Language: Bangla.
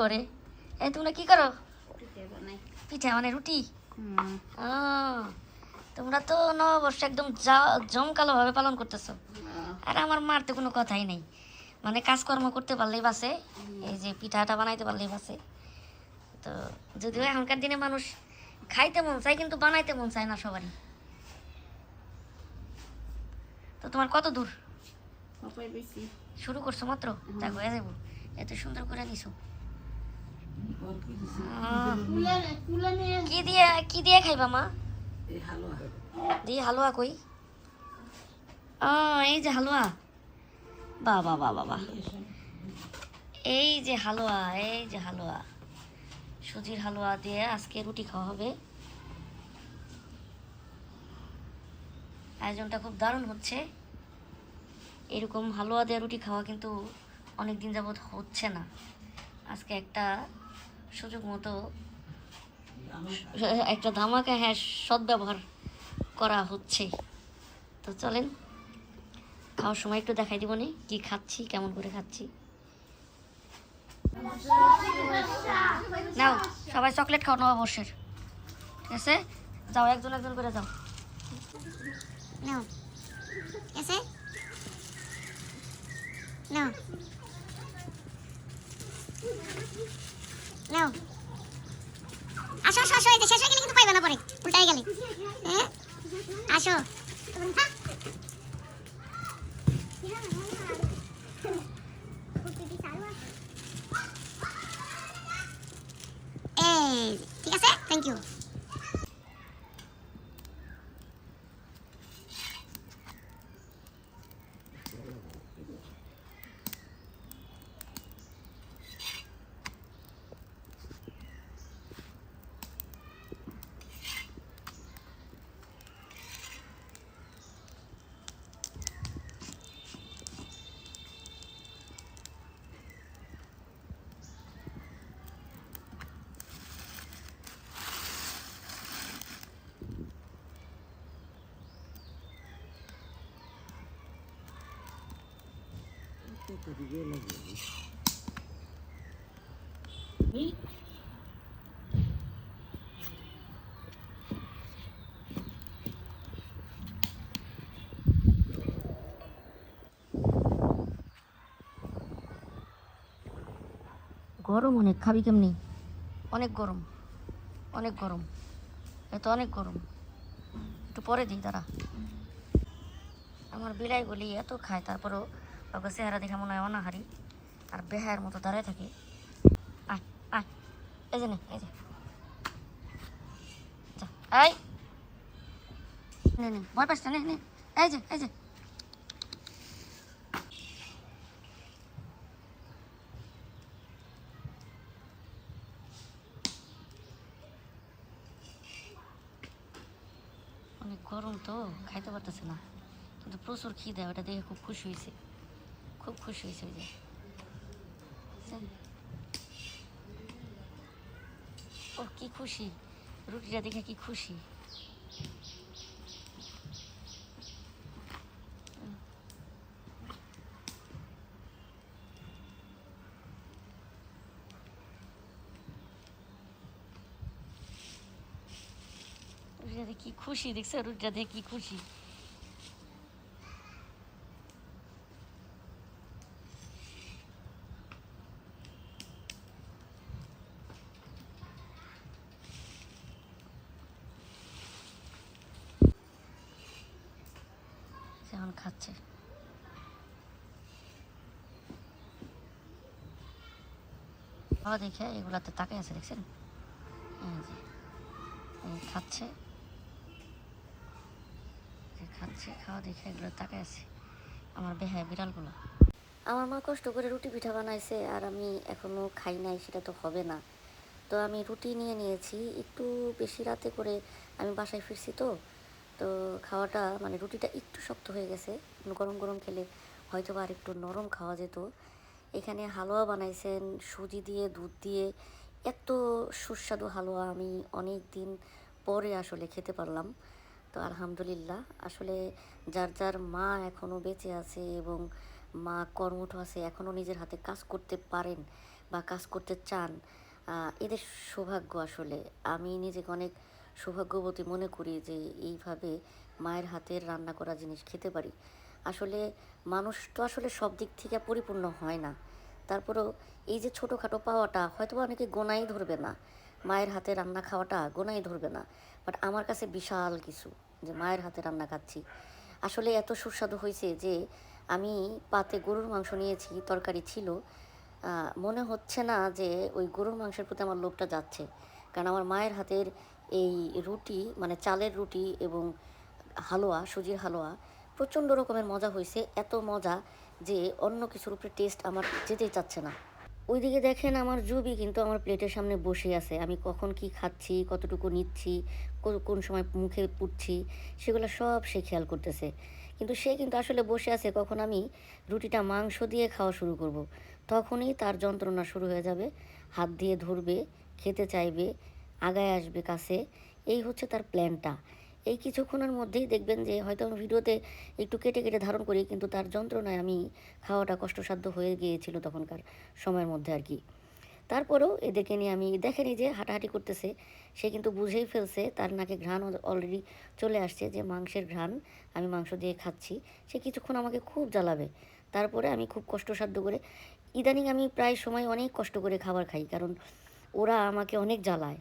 করে এই তোমরা কি করো? পিঠা মানে রুটি। তোমরা তো নববর্ষ একদম জমকালো ভাবে পালন করতেছো। আর আমার মার তো কোনো কথাই নেই, মানে কাজকর্ম করতে পারলেই বাসে, এই যে পিঠাটা বানাইতে পারলেই বাসে। তো যদিও এখনকার দিনে মানুষ খাইতে মন চায় কিন্তু বানাইতে মন চায় না সবারই। তো তোমার কত দূর শুরু করছো? মাত্র দেখো হয়ে যাবো, এত সুন্দর করে নিছো। কি দিয়ে খাইবা মা? দিয়ে হালুয়া কই? এই যে হালুয়া, বাবা বাবা বাবা, এই যে হালুয়া, এই যে হালুয়া, সুজির হালুয়া দিয়ে আজকে রুটি খাওয়া হবে। আয়োজনটা খুব দারুণ হচ্ছে। এরকম হালুয়া দিয়ে রুটি খাওয়া কিন্তু অনেক দিন যাবৎ হচ্ছে না। আজকে একটা সুযোগ মতো একটা ধামাকা, হ্যাঁ, সদ্ব্যবহার করা হচ্ছে। তো চলেন খাওয়ার সময় একটু দেখাই দিব নি কি খাচ্ছি, কেমন করে খাচ্ছি। নাও সবাই চকলেট খাও নববর্ষের, ঠিক আছে? যাও একজন একজন করে যাও। নাও এসে নাও নাও, আসো আসো আসো, এই যে শেষ হয়ে গেলে কিন্তু পাইবে না, পরে উল্টাই গেলে। হ্যাঁ আসো, এই ঠিক আছে, থ্যাংক ইউ। গরম অনেক, খাবি কেমনি? অনেক গরম, অনেক গরম, এত অনেক গরম। একটু পরে দিই দাঁড়া। আমার বিড়াইগুলি এত খায়, তারপরেও ওকে চেহারা দেখে মনে হয় অনাহারি আর বেহায়ের মতো দাঁড়ায় থাকে। আয় আয়, এই যে নে, এই যে এই নে নে, ভয় পাস না, নে নে, এই যে এই যে। অনেক গরম তো খাইতে পারতেছে না, কিন্তু প্রচুর খিদে, ওটা দেখে খুব খুশি হয়েছে, খুব খুশি হয়েছে। ওই যে ও কি খুশি, রুটিটা দেখে কি খুশি। রুটিটা দেখে কি খুশি, দেখছো? রুটিটা দেখে কি খুশি। এখন খাচ্ছে। খাওয়া দেখে এগুলাতে তাকাই আছে, দেখছেন? খাচ্ছে খাচ্ছে, খাওয়া দেখে এগুলো তাকাই আছে আমার বেহায় বিড়ালগুলো। আমার মা কষ্ট করে রুটি পিঠা বানাইছে আর আমি এখনো খাই নাই, সেটা তো হবে না। তো আমি রুটি নিয়ে নিয়েছি, একটু বেশি রাতে করে আমি বাসায় ফিরছি। তো তো খাওয়াটা মানে রুটিটা একটু শক্ত হয়ে গেছে, গরম গরম খেলে হয়তো বা আর একটু নরম খাওয়া যেত। এখানে হালুয়া বানাইছেন সুজি দিয়ে, দুধ দিয়ে, এত সুস্বাদু হালুয়া আমি অনেক দিন পরে আসলে খেতে পারলাম। তো আলহামদুলিল্লাহ, আসলে যার যার মা এখনও বেঁচে আছে এবং মা কর্মঠ আছে, এখনও নিজের হাতে কাজ করতে পারেন, বা কাজ করতে চান, এদের সৌভাগ্য আসলে। আমি নিজেকে অনেক সৌভাগ্যবতী মনে করি যে এইভাবে মায়ের হাতের রান্না করা জিনিস খেতে পারি। আসলে মানুষ তো আসলে সব দিক থেকে পরিপূর্ণ হয় না। তারপরেও এই যে ছোটোখাটো পাওয়াটা হয়তোবা অনেকে গোনাই ধরবে না। মায়ের হাতে রান্না খাওয়াটা গোনাই ধরবে না। বাট আমার কাছে বিশাল কিছু, যে মায়ের হাতে রান্না খাচ্ছি। আসলে এত সুস্বাদু হয়েছে যে আমি পাতে গরুর মাংস নিয়েছি, তরকারি ছিল। মনে হচ্ছে না যে ওই গরুর মাংসের প্রতি আমার লোভটা যাচ্ছে। কারণ আমার মায়ের হাতের এই রুটি, মানে চালের রুটি এবং হালুয়া, সুজির হালুয়া প্রচণ্ড রকমের মজা হয়েছে। এত মজা যে অন্য কিছুর উপরে টেস্ট আমার যেতেই চাচ্ছে না। ওইদিকে দেখেন আমার জুবি কিন্তু আমার প্লেটের সামনে বসে আছে। আমি কখন কি খাচ্ছি, কতটুকু নিচ্ছি, কোন সময় মুখে পুড়ছি, সেগুলো সব সে খেয়াল করতেছে। কিন্তু সে কিন্তু আসলে বসে আছে কখন আমি রুটিটা মাংস দিয়ে খাওয়া শুরু করব। তখনই তার যন্ত্রণা শুরু হয়ে যাবে। হাত দিয়ে ধরবে, খেতে চাইবে, আগায় আসবে কাছে। এই হচ্ছে তার প্ল্যানটা। এই কিছুক্ষণের মধ্যেই দেখবেন যে হয়তো আমি ভিডিওতে একটু কেটে কেটে ধারণ করি, কিন্তু তার যন্ত্রণায় আমি খাওয়াটা কষ্টসাধ্য হয়ে গিয়েছিল তখনকার সময়ের মধ্যে আর কি। তারপরেও এদেরকে নিয়ে আমি দেখেনি যে হাঁটাহাঁটি করতেছে, সে কিন্তু বুঝেই ফেলছে, তার নাকে ঘ্রাণ অলরেডি চলে আসছে যে মাংসের ঘ্রাণ, আমি মাংস দিয়ে খাচ্ছি। সে কিছুক্ষণ আমাকে খুব জ্বালাবে। তারপরে আমি খুব কষ্টসাধ্য করে, ইদানিং আমি প্রায় সময় অনেক কষ্ট করে খাবার খাই, কারণ ওরা আমাকে অনেক জ্বালায়।